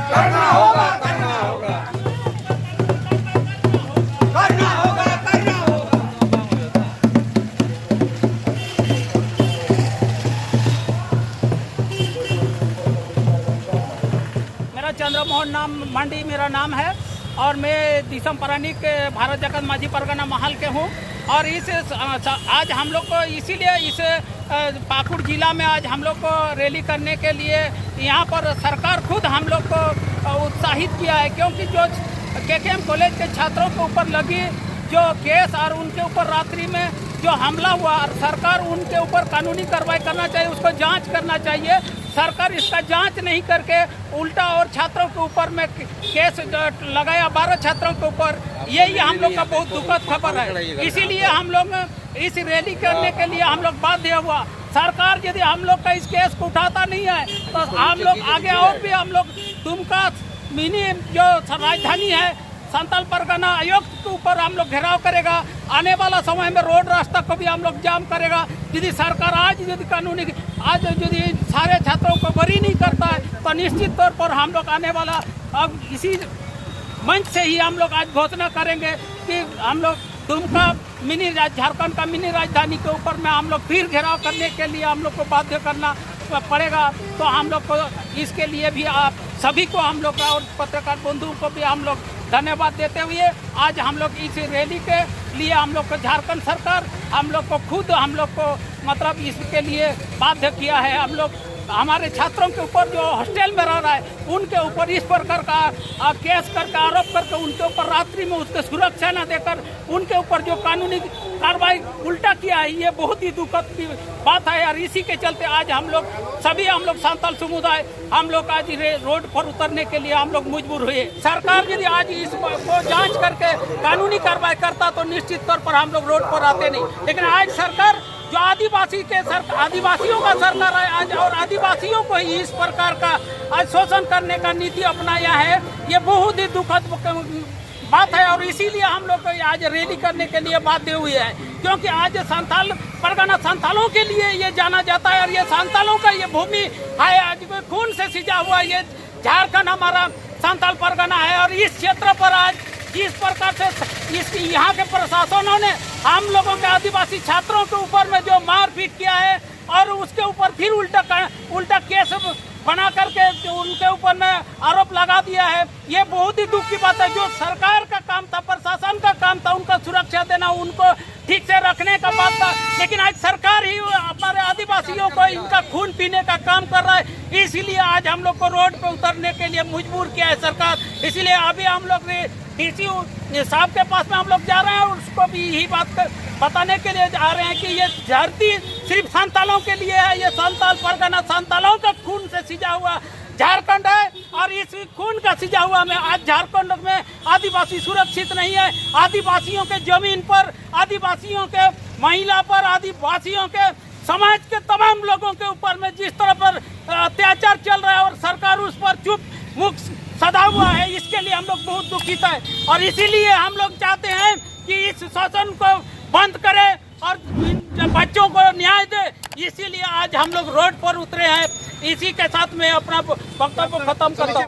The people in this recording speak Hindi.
करना होगा, करना होगा, करना होगा, करना होगा। मेरा चंद्रमोहन मंडी मेरा नाम है और मैं दिसम प्राणिक भारत जगत माझी परगना महल के हूँ। और आज हम लोग को इसीलिए इस पाकुड़ जिला में आज हम लोग को रैली करने के लिए यहाँ पर सरकार खुद हम लोग को उत्साहित किया है, क्योंकि जो केकेएम कॉलेज के छात्रों के ऊपर लगी जो केस और उनके ऊपर रात्रि में जो हमला हुआ, और सरकार उनके ऊपर कानूनी कार्रवाई करना चाहिए, उसको जांच करना चाहिए। सरकार इसका जांच नहीं करके उल्टा और छात्रों के ऊपर में केस लगाया 12 छात्रों के ऊपर, यही हम लोग का बहुत दुखद खबर है। इसीलिए हम लोग इस रैली करने के लिए हम लोग बाध्य हुआ। सरकार यदि हम लोग का इस केस को उठाता नहीं है तो हम लोग आगे और भी हम लोग दुमका मिनी जो राजधानी है संताल परगना आयुक्त के ऊपर हम लोग घेराव करेगा। आने वाला समय में रोड रास्ता को भी हम लोग जाम करेगा। यदि सरकार आज यदि कानूनी आज यदि सारे छात्रों को बरी नहीं करता है तो निश्चित तौर पर हम लोग आने वाला अब इसी मंच से ही हम लोग आज घोषणा करेंगे कि हम लोग दुमका मिनी झारखंड का मिनी राजधानी के ऊपर में हम लोग फिर घेराव करने के लिए हम लोग को बाध्य करना पड़ेगा। तो हम लोग को इसके लिए भी आप सभी को हम लोग और पत्रकार बंधुओं को भी हम लोग धन्यवाद देते हुए आज हम लोग इस रैली के लिए हम लोग को झारखंड सरकार हम लोग को खुद हम लोग को मतलब इसके लिए बाध्य किया है। हम लोग हमारे छात्रों के ऊपर जो हॉस्टल में रह रहा है उनके ऊपर इस प्रकार का केस करके आरोप करके उनके ऊपर रात्रि में उसके सुरक्षा न देकर उनके ऊपर जो कानूनी कार्रवाई उल्टा किया है, ये बहुत ही दुखद की बात है। और इसी के चलते आज हम लोग सभी हम लोग संताल समुदाय हम लोग आज रोड पर उतरने के लिए हम लोग मजबूर हुए। सरकार यदि आज इस को जांच करके कानूनी कार्रवाई करता तो निश्चित तौर पर हम लोग रोड पर आते नहीं, लेकिन आज सरकार जो आदिवासियों का सरकार है आज और आदिवासियों को ही इस प्रकार का आज शोषण करने का नीति अपनाया है, ये बहुत ही दुखद बात है। और इसीलिए हम लोग को आज रैली करने के लिए बाध्य हुए हैं, क्योंकि आज संताल परगना संतालों के लिए ये जाना जाता है और ये संतालों का ये भूमि है, आज खून से सिंचा हुआ ये झारखंड हमारा संताल परगना है। और इस क्षेत्र पर आज जिस प्रकार से यहाँ के प्रशासनों ने हम लोगों के आदिवासी छात्रों के ऊपर में जो मारपीट किया है और उसके ऊपर फिर उल्टा केस बना करके उनके ऊपर में आरोप लगा दिया है, ये बहुत ही दुख की बात है। जो सरकार का काम था, प्रशासन का काम था उनका सुरक्षा देना, उनको ठीक से रखने का बात था, लेकिन आज सरकार ही हमारे आदिवासियों को इनका खून पीने का काम कर रहा है। इसीलिए आज हम लोग को रोड पे उतरने के लिए मजबूर किया है सरकार। इसलिए अभी हम लोग डीसी साहब के पास में हम लोग जा रहे हैं और उसको भी यही बात बताने के लिए जा रहे हैं कि ये धरती सिर्फ संतालों के लिए है, ये संताल परगना संतालों का खून से सिंचा हुआ झारखंड है। और इस खून का सिंचा हुआ में आज झारखंड में आदिवासी सुरक्षित नहीं है। आदिवासियों के जमीन पर, आदिवासियों के महिला पर, आदिवासियों के समाज के तमाम लोगों के ऊपर में जिस तरह पर अत्याचार चल रहा है और सरकार उस पर चुप मुख सदा हुआ है, इसके लिए हम लोग बहुत दुखित है। और इसीलिए हम लोग चाहते हैं कि इस शासन को बंद करे और बच्चों को न्याय दे। इसीलिए आज हम लोग रोड पर उतरे हैं। इसी के साथ मैं अपना वक्तव्य खत्म करता हूँ।